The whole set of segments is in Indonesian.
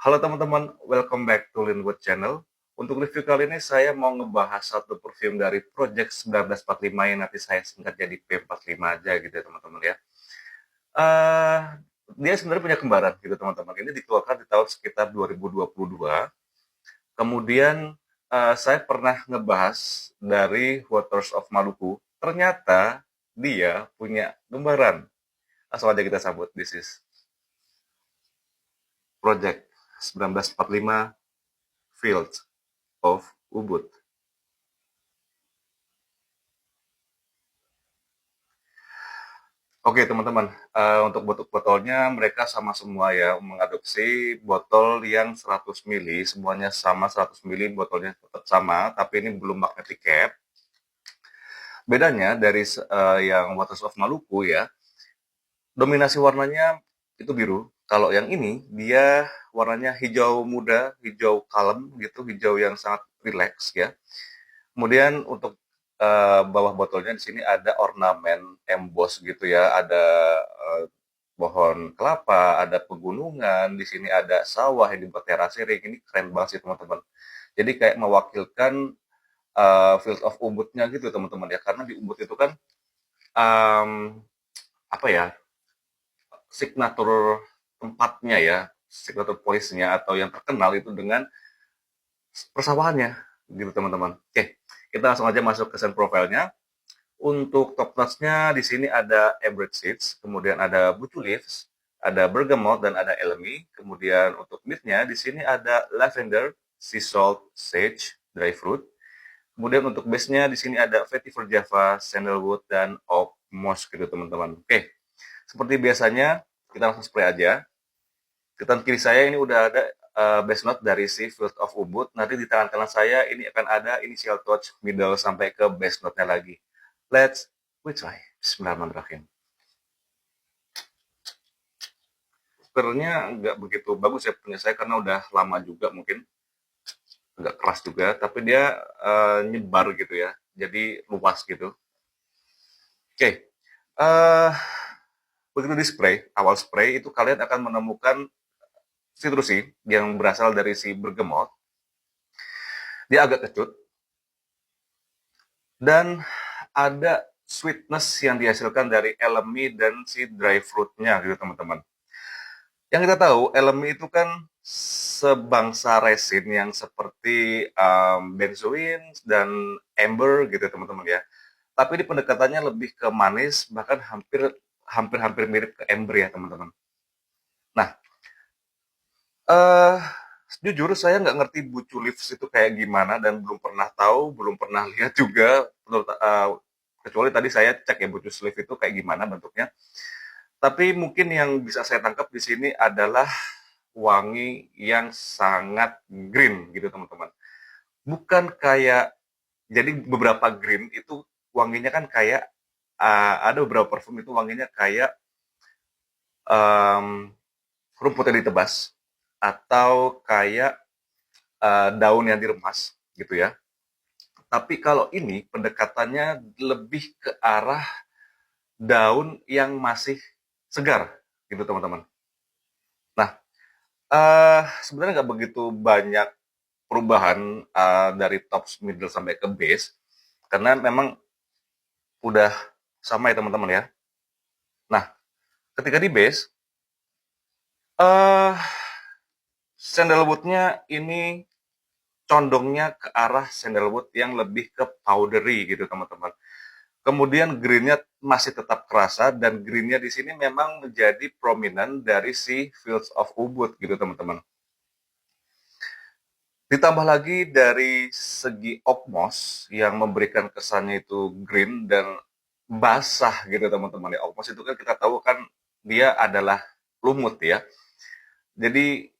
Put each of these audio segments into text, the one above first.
Halo teman-teman, welcome back to Linwood Channel. Untuk review kali ini saya mau ngebahas satu perfume dari Project 1945 yang nanti saya singkat jadi P45 aja gitu ya teman-teman ya. Eh, Dia sebenarnya punya kembaran gitu teman-teman. Ini dikeluarkan di tahun sekitar 2022. Kemudian saya pernah ngebahas dari Waters of Maluku. Ternyata dia punya gambaran. Langsung aja kita sambut. This is Project 1945 Field of Ubud. Oke teman-teman, untuk botolnya mereka sama semua ya, mengadopsi botol yang 100 mili, semuanya sama 100 mili, botolnya tetap sama, tapi ini belum magnetic cap. Bedanya dari yang Waters of Maluku ya, dominasi warnanya itu biru. Kalau yang ini dia warnanya hijau muda, hijau kalem gitu, hijau yang sangat rileks ya. Kemudian untuk bawah botolnya di sini ada ornamen emboss gitu ya, ada uh, pohon kelapa, ada pegunungan, di sini ada sawah yang dibuat terasering. Ini keren banget sih teman-teman. Jadi kayak mewakilkan Field of Ubudnya gitu teman-teman ya, karena di Ubud itu kan um, apa ya, signatur tempatnya ya, signatur polisnya atau yang terkenal itu dengan persawahannya gitu teman-teman. Oke, kita langsung aja masuk ke scent profile-nya. Untuk top notes-nya di sini ada amber seeds, kemudian ada bucu leaves, ada bergamot dan ada elemi. Kemudian untuk mid-nya di sini ada lavender, sea salt, sage, dry fruit. Kemudian untuk base-nya di sini ada vetiver java, sandalwood dan oak moss gitu teman-teman. Oke, seperti biasanya kita langsung spray aja. Di tangan kiri saya ini udah ada base note dari si Field of Ubud. Nanti di tangan kanan saya ini akan ada initial touch, middle sampai ke base note-nya lagi. Let's we try. Bismillahirrahmanirrahim. Spiralnya nggak begitu bagus ya punya saya karena udah lama juga mungkin agak keras juga, tapi dia nyebar gitu ya, jadi luas gitu. Oke, uh, begitu di spray, awal spray itu kalian akan menemukan citrusi yang berasal dari si bergamot. Dia agak kecut dan ada sweetness yang dihasilkan dari elemi dan si dry fruitnya gitu teman-teman. Yang kita tahu, elemi itu kan sebangsa resin yang seperti benzoin dan amber gitu teman-teman ya. Tapi di pendekatannya lebih ke manis, bahkan hampir mirip ke amber ya teman-teman. Nah, eh jujur saya nggak ngerti bucu leaves itu kayak gimana dan belum pernah tahu, belum pernah lihat juga. Kecuali tadi saya cek ya bucu leaf itu kayak gimana bentuknya. Tapi mungkin yang bisa saya tangkap di sini adalah wangi yang sangat green gitu teman-teman. Bukan kayak, jadi beberapa green itu wanginya kan kayak ada beberapa parfum itu wanginya kayak um, rumput yang ditebas atau kayak daun yang diremas gitu ya. Tapi kalau ini pendekatannya lebih ke arah daun yang masih segar gitu teman-teman. Nah, sebenarnya nggak begitu banyak perubahan dari top, middle sampai ke base karena memang udah sama ya teman-teman ya. Nah, ketika di base, eh sandalwoodnya ini condongnya ke arah sandalwood yang lebih ke powdery gitu teman-teman. Kemudian greennya masih tetap kerasa dan greennya di sini memang menjadi prominent dari si Fields of Ubud gitu teman-teman. Ditambah lagi dari segi Opmos yang memberikan kesannya itu green dan basah gitu teman-teman ya. Opmos itu kan kita tahu kan dia adalah lumut ya. Jadi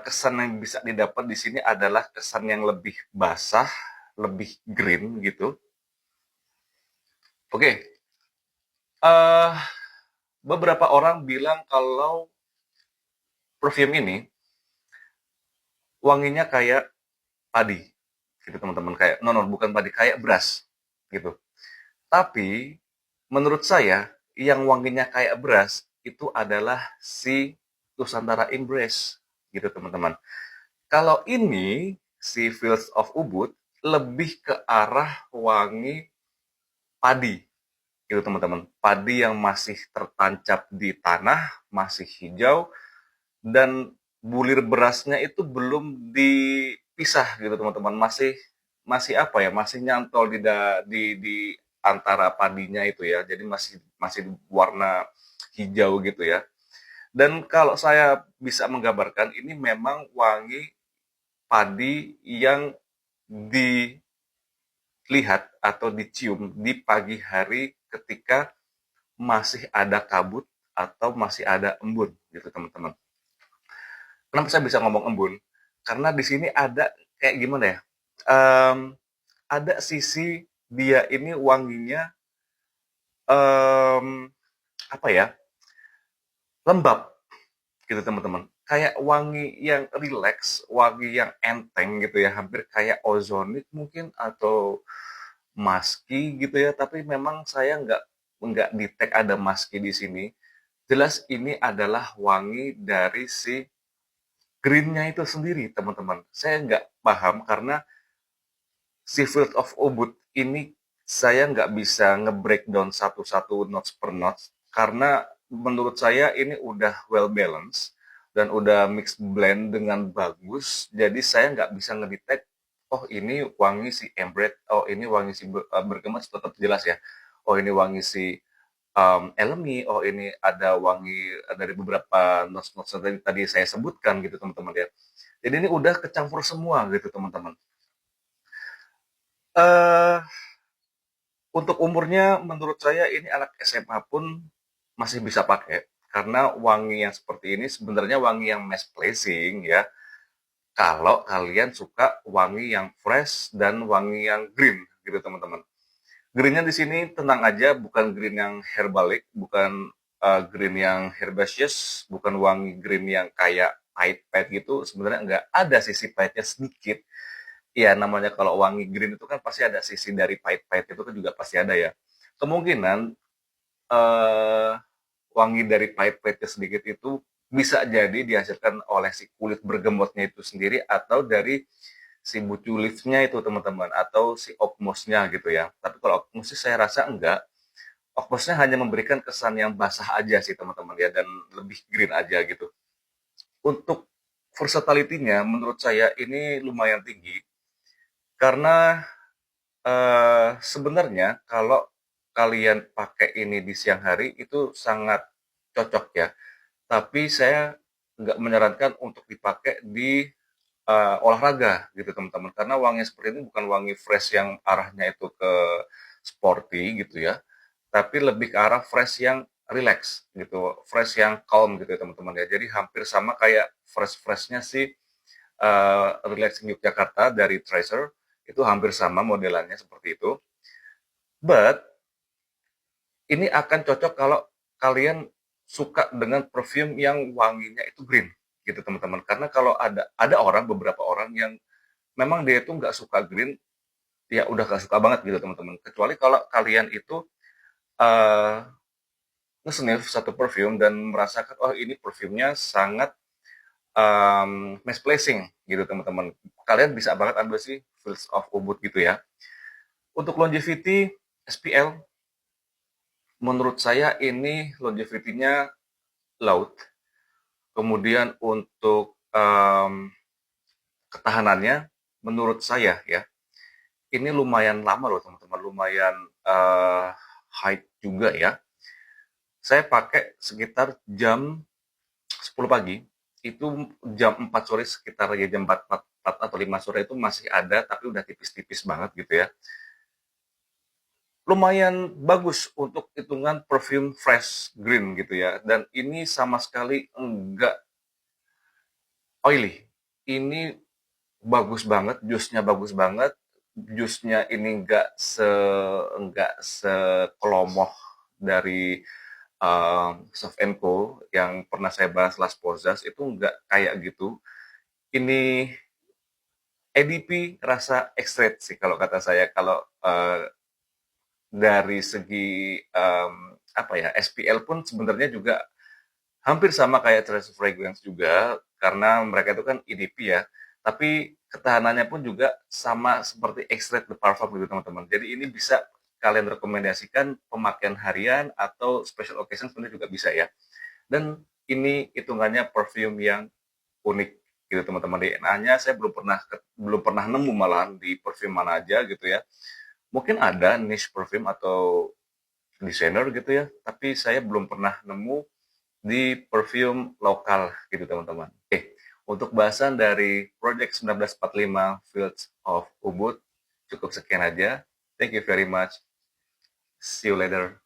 kesan yang bisa didapat di sini adalah kesan yang lebih basah, lebih green gitu. Oke, uh, beberapa orang bilang kalau perfume ini wanginya kayak padi gitu teman-teman, kayak bukan padi, kayak beras gitu. Tapi menurut saya yang wanginya kayak beras itu adalah si Nusantara Embrace gitu teman-teman. Kalau ini si Fields of Ubud lebih ke arah wangi padi gitu teman-teman. Padi yang masih tertancap di tanah, masih hijau, dan bulir berasnya itu belum dipisah gitu teman-teman. Masih masih apa ya? Masih nyantol di antara padinya itu ya. Jadi masih masih warna hijau gitu ya. Dan kalau saya bisa menggambarkan ini memang wangi padi yang dilihat atau dicium di pagi hari ketika masih ada kabut atau masih ada embun gitu teman-teman. Kenapa saya bisa ngomong embun? Karena di sini ada kayak gimana ya? Um, ada sisi dia ini wanginya um, apa ya? Lembab gitu teman-teman. Kayak wangi yang relax, wangi yang enteng gitu ya, hampir kayak ozonic mungkin atau musky gitu ya. Tapi memang saya nggak detect ada musky di sini. Jelas ini adalah wangi dari si greennya itu sendiri teman-teman. Saya nggak paham karena si Field of Ubud ini saya nggak bisa nge-breakdown satu-satu notes per notes karena menurut saya ini udah well balanced dan udah mix blend dengan bagus. Jadi saya nggak bisa ngedetect, oh ini wangi si Embred, oh ini wangi si Bergamat tetap jelas ya. Oh ini wangi si Elemi, oh ini ada wangi dari beberapa notes-notes yang tadi saya sebutkan gitu teman-teman ya. Jadi ini udah kecampur semua gitu teman-teman. Eh Untuk umurnya menurut saya ini anak SMA pun masih bisa pakai karena wangi yang seperti ini sebenarnya wangi yang mass pleasing ya. Kalau kalian suka wangi yang fresh dan wangi yang green gitu teman-teman. Greennya di sini tenang aja, bukan green yang herbalik, bukan green yang herbaceous, bukan wangi green yang kayak pahit-pahit gitu. Sebenarnya nggak ada sisi pahitnya sedikit. Iya, namanya kalau wangi green itu kan pasti ada sisi dari pahit-pahit itu kan juga pasti ada ya. Kemungkinan eh, wangi dari pahit-pahitnya sedikit itu bisa jadi dihasilkan oleh si kulit bergemotnya itu sendiri atau dari si bucu leaf-nya itu teman-teman atau si opmosnya gitu ya. Tapi kalau opmos sih saya rasa enggak. Opmosnya hanya memberikan kesan yang basah aja sih teman-teman ya dan lebih green aja gitu. Untuk versatility-nya menurut saya ini lumayan tinggi karena sebenarnya kalau kalian pakai ini di siang hari itu sangat cocok ya, tapi saya nggak menyarankan untuk dipakai di olahraga gitu teman-teman, karena wangi seperti ini bukan wangi fresh yang arahnya itu ke sporty gitu ya, tapi lebih ke arah fresh yang relax gitu, fresh yang calm gitu ya teman-teman ya. Jadi hampir sama kayak fresh-freshnya si Relaxing Yogyakarta dari Tracer, itu hampir sama modelannya seperti itu. But ini akan cocok kalau kalian suka dengan perfume yang wanginya itu green gitu teman-teman. Karena kalau ada orang beberapa orang yang memang dia itu nggak suka green, ya udah nggak suka banget gitu teman-teman. Kecuali kalau kalian itu uh, nge-sniff satu perfume dan merasakan oh ini perfumenya sangat misplacing gitu teman-teman. Kalian bisa banget ambil sih Fields of Ubud gitu ya. Untuk longevity SPL menurut saya ini longevity-nya laut. Kemudian untuk ketahanannya menurut saya ya, ini lumayan lama loh teman-teman, lumayan high juga ya. Saya pakai sekitar jam 10 pagi, itu jam 4 sore sekitar ya jam 4 atau 5 sore itu masih ada tapi udah tipis-tipis banget gitu ya. Lumayan bagus untuk hitungan perfume fresh green gitu ya. Dan ini sama sekali enggak oily. Ini bagus banget, jusnya bagus banget. Jusnya ini enggak sekelomoh dari Soft Co yang pernah saya bahas Las Posas itu enggak kayak gitu. Ini EDP rasa extract sih kalau kata saya. Kalau dari segi apa ya SPL pun sebenarnya juga hampir sama kayak Trace Fragrance juga karena mereka itu kan EDP ya, tapi ketahanannya pun juga sama seperti extract the parfum gitu teman-teman. Jadi ini bisa kalian rekomendasikan pemakaian harian atau special occasion sebenarnya juga bisa ya. Dan ini hitungannya perfume yang unik gitu teman-teman. DNA-nya saya belum pernah nemu malahan di perfume mana aja gitu ya. Mungkin ada niche perfume atau desainer gitu ya, tapi saya belum pernah nemu di perfume lokal gitu teman-teman. Untuk bahasan dari Project 1945 Fields of Ubud cukup sekian aja. Thank you very much. See you later.